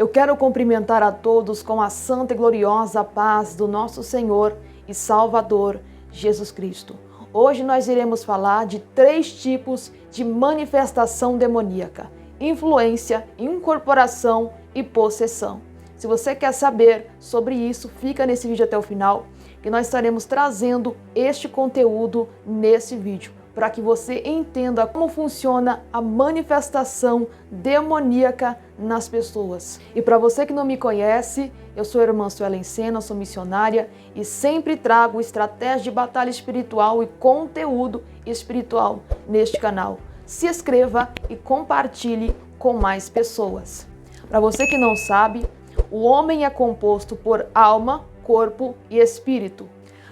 Eu quero cumprimentar a todos com a santa e gloriosa paz do nosso Senhor e Salvador, Jesus Cristo. Hoje nós iremos falar de 3 tipos de manifestação demoníaca: influência, incorporação e possessão. Se você quer saber sobre isso, fica nesse vídeo até o final, que nós estaremos trazendo este conteúdo nesse vídeo, para que você entenda como funciona a manifestação demoníaca nas pessoas. E para você que não me conhece, eu sou a irmã Suelen Sena, sou missionária e sempre trago estratégia de batalha espiritual e conteúdo espiritual neste canal. Se inscreva e compartilhe com mais pessoas. Para você que não sabe, o homem é composto por alma, corpo e espírito,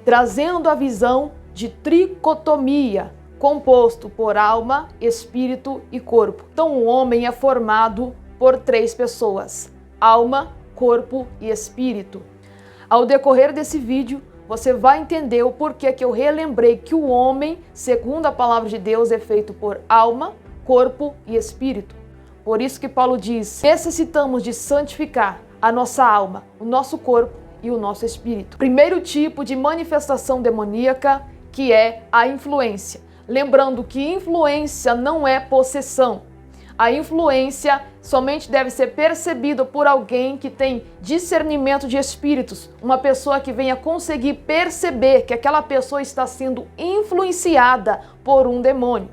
trazendo a visão de tricotomia, composto por alma, espírito e corpo. Então o homem é formado por 3 pessoas: alma, corpo e espírito. Ao decorrer desse vídeo, você vai entender o porquê que eu relembrei que o homem, segundo a palavra de Deus, é feito por alma, corpo e espírito. Por isso que Paulo diz: necessitamos de santificar a nossa alma, o nosso corpo e o nosso espírito. Primeiro tipo de manifestação demoníaca, que é a influência. Lembrando que influência não é possessão. A influência somente deve ser percebida por alguém que tem discernimento de espíritos, uma pessoa que venha conseguir perceber que aquela pessoa está sendo influenciada por um demônio.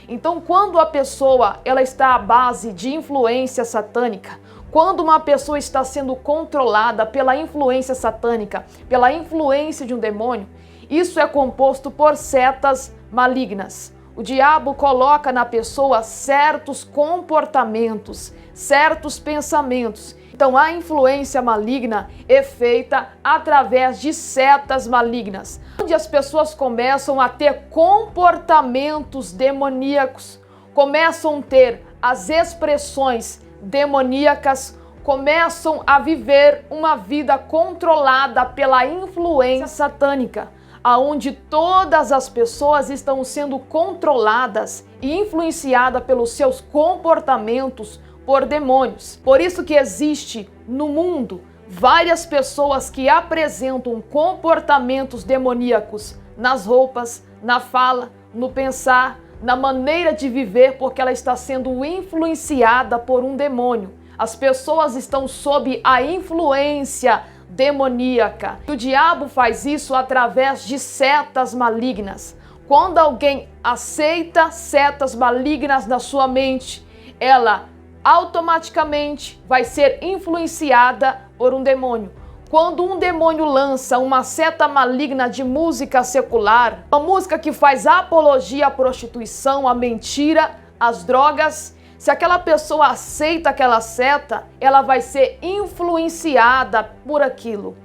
Então, quando a pessoa ela está à base de influência satânica, quando uma pessoa está sendo controlada pela influência satânica, pela influência de um demônio, isso é composto por setas malignas. O diabo coloca na pessoa certos comportamentos, certos pensamentos. Então a influência maligna é feita através de setas malignas, onde as pessoas começam a ter comportamentos demoníacos, começam a ter as expressões demoníacas, começam a viver uma vida controlada pela influência satânica, aonde todas as pessoas estão sendo controladas e influenciadas pelos seus comportamentos por demônios. Por isso que existe no mundo várias pessoas que apresentam comportamentos demoníacos nas roupas, na fala, no pensar, na maneira de viver, porque ela está sendo influenciada por um demônio. As pessoas estão sob a influência demoníaca. O diabo faz isso através de setas malignas. Quando alguém aceita setas malignas na sua mente, ela automaticamente vai ser influenciada por um demônio. Quando um demônio lança uma seta maligna de música secular, uma música que faz apologia à prostituição, à mentira, às drogas, se aquela pessoa aceita aquela seta, ela vai ser influenciada por aquilo.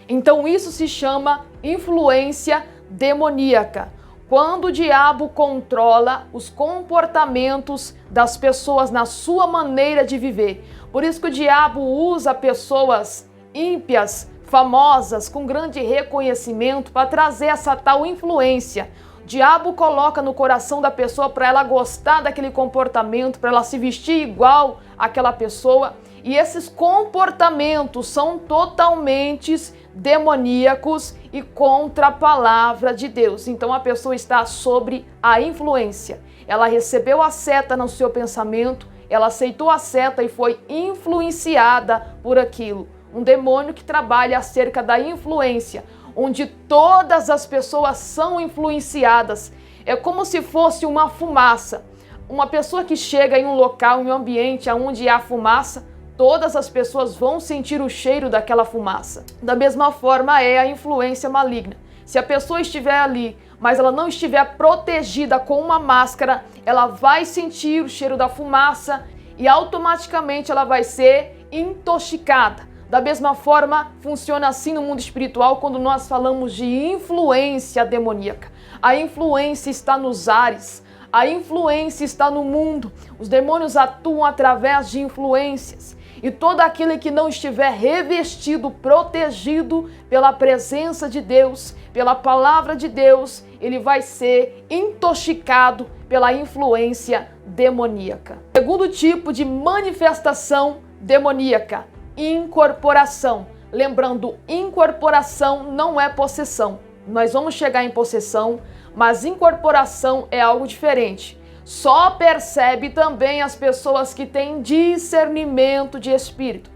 Então isso se chama influência demoníaca. Quando o diabo controla os comportamentos das pessoas na sua maneira de viver. Por isso que o diabo usa pessoas ímpias, famosas, com grande reconhecimento para trazer essa tal influência. O diabo coloca no coração da pessoa para ela gostar daquele comportamento, para ela se vestir igual àquela pessoa. E esses comportamentos são totalmente demoníacos e contra a palavra de Deus. Então a pessoa está sobre a influência. Ela recebeu a seta no seu pensamento, ela aceitou a seta e foi influenciada por aquilo. Um demônio que trabalha acerca da influência, onde todas as pessoas são influenciadas. É como se fosse uma fumaça. Uma pessoa que chega em um local, em um ambiente onde há fumaça, todas as pessoas vão sentir o cheiro daquela fumaça. Da mesma forma é a influência maligna. Se a pessoa estiver ali, mas ela não estiver protegida com uma máscara, ela vai sentir o cheiro da fumaça e automaticamente ela vai ser intoxicada. Da mesma forma, funciona assim no mundo espiritual quando nós falamos de influência demoníaca. A influência está nos ares, a influência está no mundo. Os demônios atuam através de influências. E todo aquele que não estiver revestido, protegido pela presença de Deus, pela palavra de Deus, ele vai ser intoxicado pela influência demoníaca. Segundo tipo de manifestação demoníaca, incorporação. Lembrando, incorporação não é possessão. Nós vamos chegar em possessão, mas incorporação é algo diferente. Só percebe também as pessoas que têm discernimento de espírito.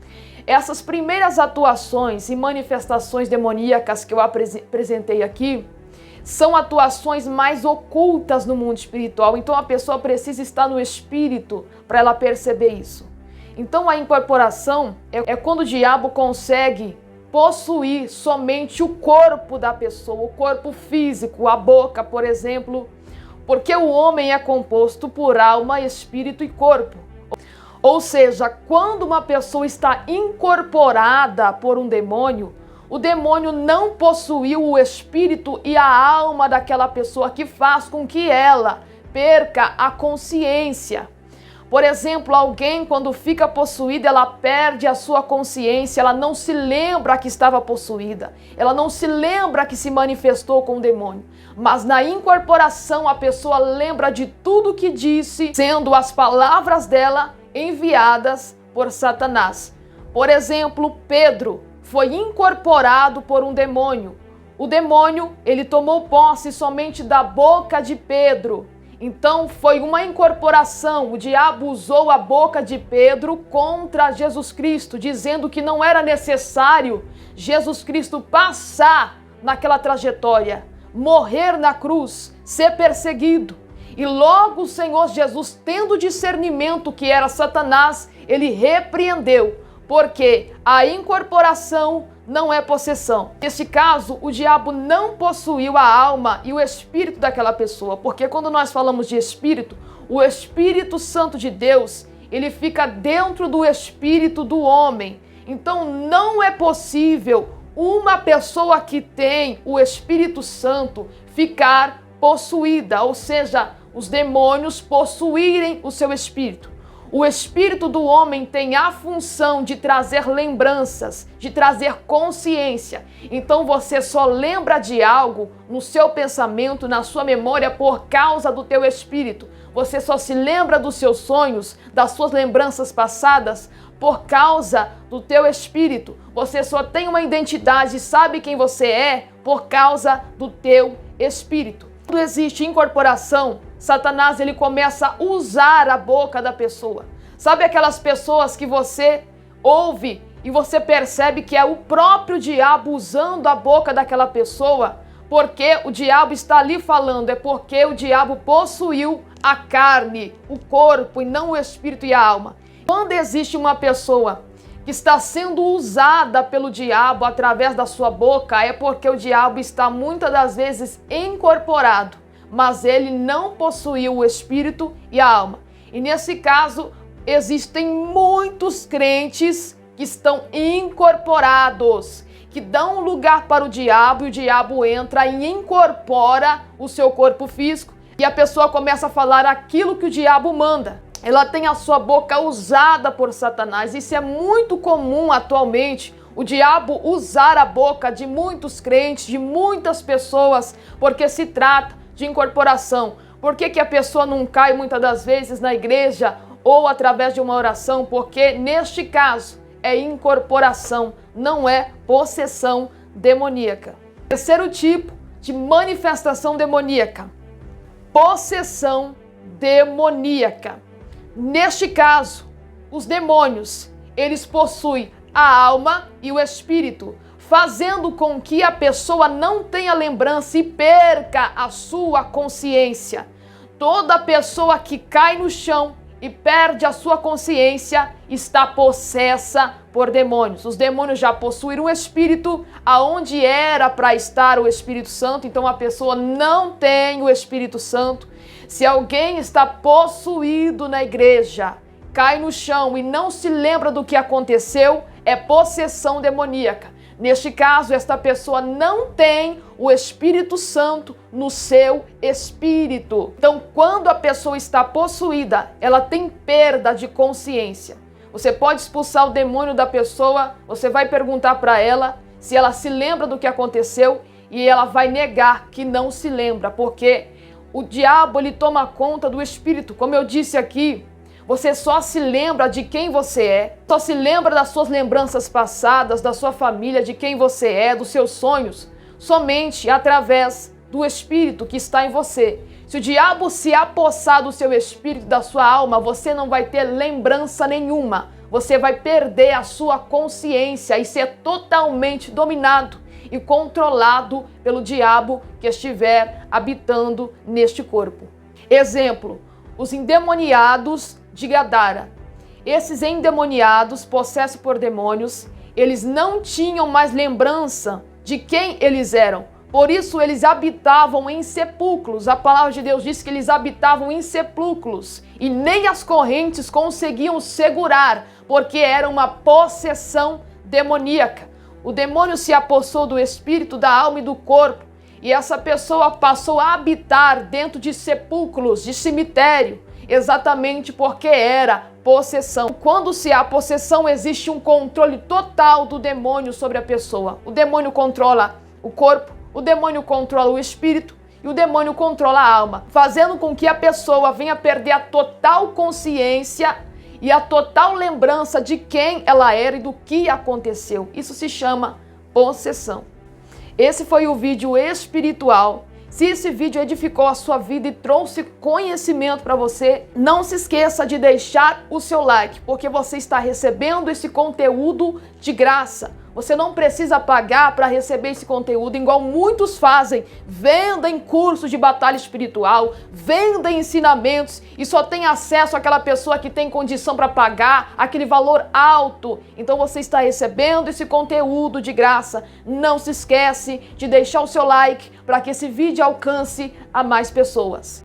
Essas primeiras atuações e manifestações demoníacas que eu apresentei aqui são atuações mais ocultas no mundo espiritual. Então a pessoa precisa estar no espírito para ela perceber isso. Então a incorporação é quando o diabo consegue possuir somente o corpo da pessoa, o corpo físico, a boca, por exemplo, porque o homem é composto por alma, espírito e corpo. Ou seja, quando uma pessoa está incorporada por um demônio, o demônio não possuiu o espírito e a alma daquela pessoa, que faz com que ela perca a consciência. Por exemplo, alguém quando fica possuída, ela perde a sua consciência, ela não se lembra que estava possuída, ela não se lembra que se manifestou com o demônio. Mas na incorporação a pessoa lembra de tudo que disse, sendo as palavras dela enviadas por Satanás. Por exemplo, Pedro foi incorporado por um demônio. O demônio, ele tomou posse somente da boca de Pedro. Então foi uma incorporação. O diabo usou a boca de Pedro contra Jesus Cristo, dizendo que não era necessário Jesus Cristo passar naquela trajetória, morrer na cruz, ser perseguido. E logo o Senhor Jesus, tendo discernimento que era Satanás, ele repreendeu, porque a incorporação não é possessão. Nesse caso, o diabo não possuiu a alma e o espírito daquela pessoa, porque quando nós falamos de espírito, o Espírito Santo de Deus, ele fica dentro do espírito do homem. Então não é possível uma pessoa que tem o Espírito Santo ficar possuída, ou seja, os demônios possuírem o seu espírito. O espírito do homem tem a função de trazer lembranças, de trazer consciência. Então você só lembra de algo no seu pensamento, na sua memória, por causa do teu espírito. Você só se lembra dos seus sonhos, das suas lembranças passadas, por causa do teu espírito. Você só tem uma identidade, sabe quem você é, por causa do teu espírito. Quando existe incorporação, Satanás ele começa a usar a boca da pessoa. Sabe aquelas pessoas que você ouve e você percebe que é o próprio diabo usando a boca daquela pessoa? Porque o diabo está ali falando, é porque o diabo possuiu a carne, o corpo e não o espírito e a alma. Quando existe uma pessoa que está sendo usada pelo diabo através da sua boca, é porque o diabo está muitas das vezes incorporado, mas ele não possuiu o espírito e a alma. E nesse caso, existem muitos crentes que estão incorporados, que dão lugar para o diabo, e o diabo entra e incorpora o seu corpo físico, e a pessoa começa a falar aquilo que o diabo manda. Ela tem a sua boca usada por Satanás. Isso é muito comum atualmente, o diabo usar a boca de muitos crentes, de muitas pessoas, porque se trata de incorporação. Por que a pessoa não cai muitas das vezes na igreja ou através de uma oração? Porque neste caso é incorporação, não é possessão demoníaca. Terceiro tipo de manifestação demoníaca: possessão demoníaca. Neste caso, os demônios, eles possuem a alma e o espírito, fazendo com que a pessoa não tenha lembrança e perca a sua consciência. Toda pessoa que cai no chão e perde a sua consciência está possessa por demônios. Os demônios já possuíram um espírito aonde era para estar o Espírito Santo, então a pessoa não tem o Espírito Santo. Se alguém está possuído na igreja, cai no chão e não se lembra do que aconteceu, é possessão demoníaca. Neste caso, esta pessoa não tem o Espírito Santo no seu espírito. Então, quando a pessoa está possuída, ela tem perda de consciência. Você pode expulsar o demônio da pessoa, você vai perguntar para ela se ela se lembra do que aconteceu e ela vai negar que não se lembra, porque o diabo ele toma conta do espírito. Como eu disse aqui, Você só se lembra de quem você é, só se lembra das suas lembranças passadas, da sua família, de quem você é, dos seus sonhos, somente através do Espírito que está em você. Se o diabo se apossar do seu espírito, da sua alma, você não vai ter lembrança nenhuma. Você vai perder a sua consciência e ser totalmente dominado e controlado pelo diabo que estiver habitando neste corpo. Exemplo, os endemoniados de Gadara. Esses endemoniados, possessos por demônios, eles não tinham mais lembrança de quem eles eram. Por isso eles habitavam em sepulcros. A palavra de Deus diz que eles habitavam em sepulcros e nem as correntes conseguiam segurar, porque era uma possessão demoníaca. O demônio se apossou do espírito, da alma e do corpo, e essa pessoa passou a habitar dentro de sepulcros, de cemitério, exatamente porque era possessão. Quando se há possessão, existe um controle total do demônio sobre a pessoa. O demônio controla o corpo, o demônio controla o espírito e o demônio controla a alma, fazendo com que a pessoa venha perder a total consciência e a total lembrança de quem ela era e do que aconteceu. Isso se chama possessão. Esse foi o vídeo espiritual. Se esse vídeo edificou a sua vida e trouxe conhecimento para você, não se esqueça de deixar o seu like, porque você está recebendo esse conteúdo de graça. Você não precisa pagar para receber esse conteúdo, igual muitos fazem. Vendem cursos de batalha espiritual, vendem ensinamentos e só tem acesso àquela pessoa que tem condição para pagar aquele valor alto. Então você está recebendo esse conteúdo de graça. Não se esquece de deixar o seu like para que esse vídeo alcance a mais pessoas.